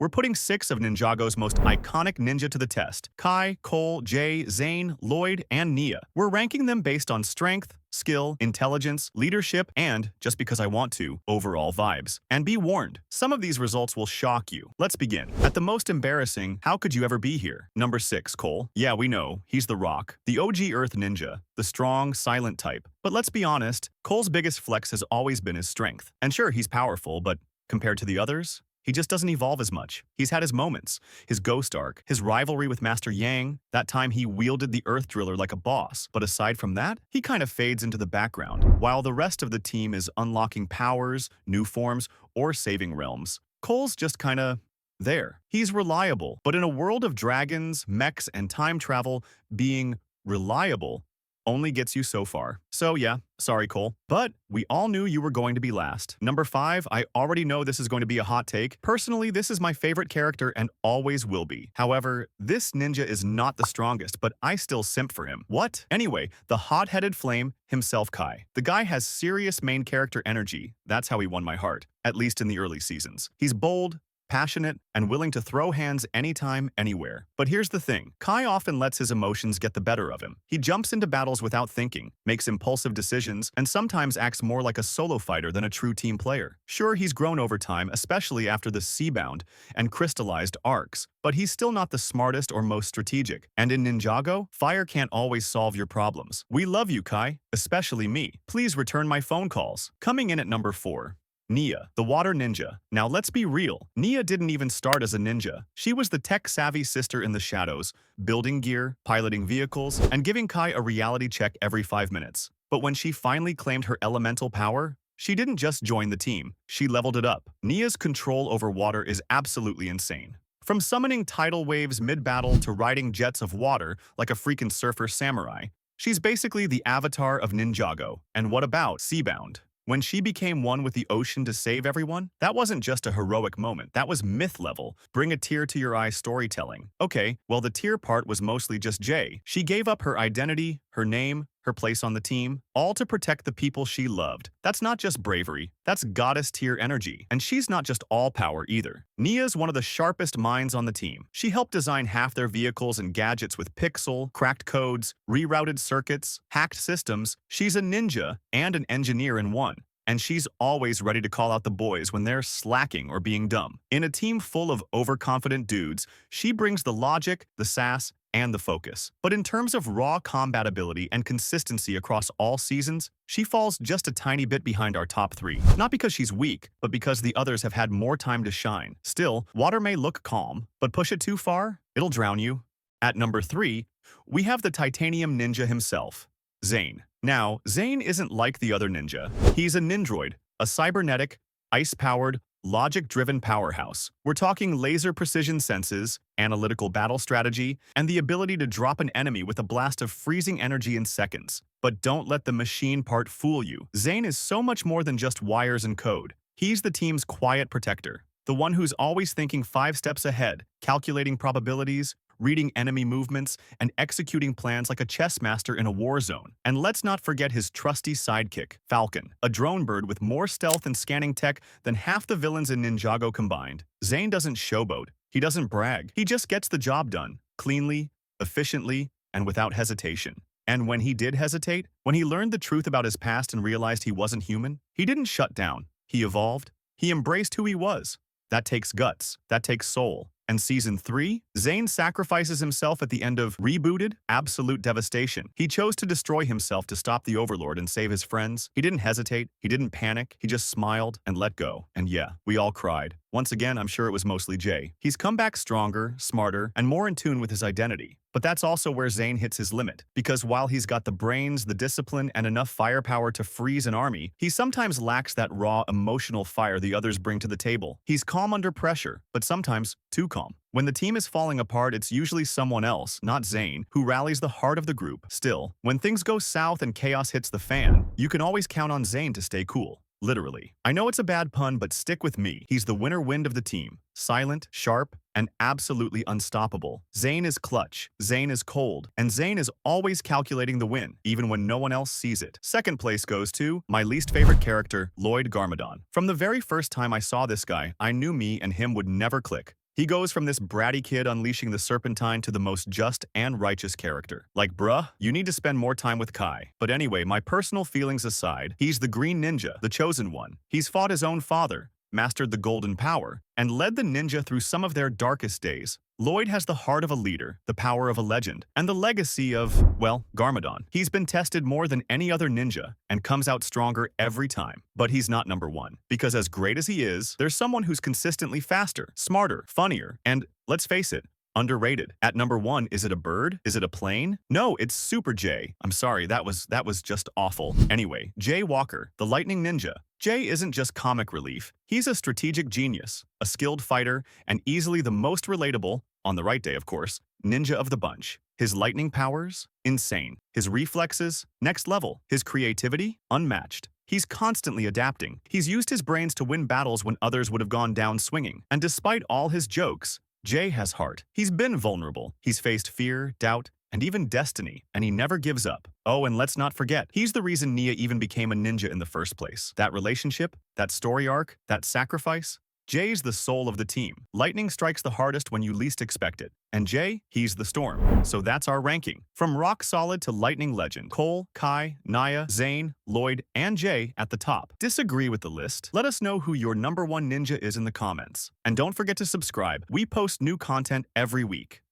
We're putting 6 of Ninjago's most iconic ninja to the test. Kai, Cole, Jay, Zane, Lloyd, and Nia. We're ranking them based on strength, skill, intelligence, leadership, and, just because I want to, overall vibes. And be warned, some of these results will shock you. Let's begin. At the most embarrassing, how could you ever be here? Number 6, Cole. Yeah, we know, he's the Rock, the OG Earth Ninja, the strong, silent type. But let's be honest, Cole's biggest flex has always been his strength. And sure, he's powerful, but compared to the others, he just doesn't evolve as much. He's had his moments, his ghost arc, his rivalry with Master Yang, that time he wielded the Earth Driller like a boss. But aside from that, he kind of fades into the background, while the rest of the team is unlocking powers, new forms, or saving realms. Cole's just kinda there. He's reliable, but in a world of dragons, mechs, and time travel, being reliable only gets you so far. So yeah, sorry Cole, but we all knew you were going to be last. Number 5, I already know this is going to be a hot take. Personally, this is my favorite character and always will be. However, this ninja is not the strongest, but I still simp for him. What? Anyway, the hot-headed flame himself, Kai. The guy has serious main character energy. That's how he won my heart, at least in the early seasons. He's bold, passionate, and willing to throw hands anytime, anywhere. But here's the thing, Kai often lets his emotions get the better of him. He jumps into battles without thinking, makes impulsive decisions, and sometimes acts more like a solo fighter than a true team player. Sure, he's grown over time, especially after the Seabound and crystallized arcs, but he's still not the smartest or most strategic. And in Ninjago, fire can't always solve your problems. We love you, Kai, especially me. Please return my phone calls. Coming in at number 4. Nia, the water ninja. Now let's be real, Nia didn't even start as a ninja. She was the tech-savvy sister in the shadows, building gear, piloting vehicles, and giving Kai a reality check every 5 minutes. But when she finally claimed her elemental power, she didn't just join the team, she leveled it up. Nia's control over water is absolutely insane. From summoning tidal waves mid-battle to riding jets of water like a freaking surfer samurai, she's basically the avatar of Ninjago. And what about Seabound? When she became one with the ocean to save everyone, that wasn't just a heroic moment, that was myth level, bring a tear to your eye storytelling. Okay, well the tear part was mostly just Jay. She gave up her identity, her name, her place on the team, all to protect the people she loved. That's not just bravery, that's goddess tier energy. And she's not just all power either. Nia's one of the sharpest minds on the team. She helped design half their vehicles and gadgets with pixel, cracked codes, rerouted circuits, hacked systems. She's a ninja and an engineer in one. And she's always ready to call out the boys when they're slacking or being dumb. In a team full of overconfident dudes, she brings the logic, the sass, and the focus. But in terms of raw combat ability and consistency across all seasons, she falls just a tiny bit behind our top 3. Not because she's weak, but because the others have had more time to shine. Still, water may look calm, but push it too far, it'll drown you. At number 3, we have the titanium ninja himself, Zane. Now, Zane isn't like the other ninja. He's a nindroid, a cybernetic, ice-powered, logic-driven powerhouse. We're talking laser precision senses, analytical battle strategy, and the ability to drop an enemy with a blast of freezing energy in seconds. But don't let the machine part fool you. Zane is so much more than just wires and code. He's the team's quiet protector, the one who's always thinking 5 steps ahead, calculating probabilities, reading enemy movements, and executing plans like a chess master in a war zone. And let's not forget his trusty sidekick, Falcon, a drone bird with more stealth and scanning tech than half the villains in Ninjago combined. Zane doesn't showboat, he doesn't brag, he just gets the job done, cleanly, efficiently, and without hesitation. And when he did hesitate, when he learned the truth about his past and realized he wasn't human, he didn't shut down, he evolved, he embraced who he was. That takes guts, that takes soul. And Season 3, Zane sacrifices himself at the end of Rebooted, absolute devastation. He chose to destroy himself to stop the Overlord and save his friends. He didn't hesitate, he didn't panic, he just smiled and let go. And yeah, we all cried. Once again, I'm sure it was mostly Jay. He's come back stronger, smarter, and more in tune with his identity. But that's also where Zane hits his limit, because while he's got the brains, the discipline, and enough firepower to freeze an army, he sometimes lacks that raw, emotional fire the others bring to the table. He's calm under pressure, but sometimes too calm. When the team is falling apart, it's usually someone else, not Zane, who rallies the heart of the group. Still, when things go south and chaos hits the fan, you can always count on Zane to stay cool. Literally. I know it's a bad pun, but stick with me. He's the winner wind of the team. Silent, sharp, and absolutely unstoppable. Zane is clutch, Zane is cold, and Zane is always calculating the win, even when no one else sees it. Second place goes to my least favorite character, Lloyd Garmadon. From the very first time I saw this guy, I knew me and him would never click. He goes from this bratty kid unleashing the Serpentine to the most just and righteous character. Like, bruh, you need to spend more time with Kai. But anyway, my personal feelings aside, he's the Green Ninja, the chosen one. He's fought his own father, mastered the golden power, and led the ninja through some of their darkest days. Lloyd has the heart of a leader, the power of a legend, and the legacy of, well, Garmadon. He's been tested more than any other ninja and comes out stronger every time. But he's not number one, because as great as he is, there's someone who's consistently faster, smarter, funnier, and, let's face it, underrated. At number one, is it a bird? Is it a plane? No, it's Super Jay. I'm sorry, that was just awful. Anyway, Jay Walker, the Lightning Ninja. Jay isn't just comic relief. He's a strategic genius, a skilled fighter, and easily the most relatable, on the right day of course, ninja of the bunch. His lightning powers? Insane. His reflexes? Next level. His creativity? Unmatched. He's constantly adapting. He's used his brains to win battles when others would have gone down swinging. And despite all his jokes, Jay has heart. He's been vulnerable. He's faced fear, doubt, and even destiny, and he never gives up. Oh, and let's not forget, he's the reason Nia even became a ninja in the first place. That relationship, that story arc, that sacrifice. Jay's the soul of the team. Lightning strikes the hardest when you least expect it. And Jay, he's the storm. So that's our ranking. From rock solid to lightning legend, Cole, Kai, Nia, Zane, Lloyd, and Jay at the top. Disagree with the list? Let us know who your number one ninja is in the comments. And don't forget to subscribe. We post new content every week.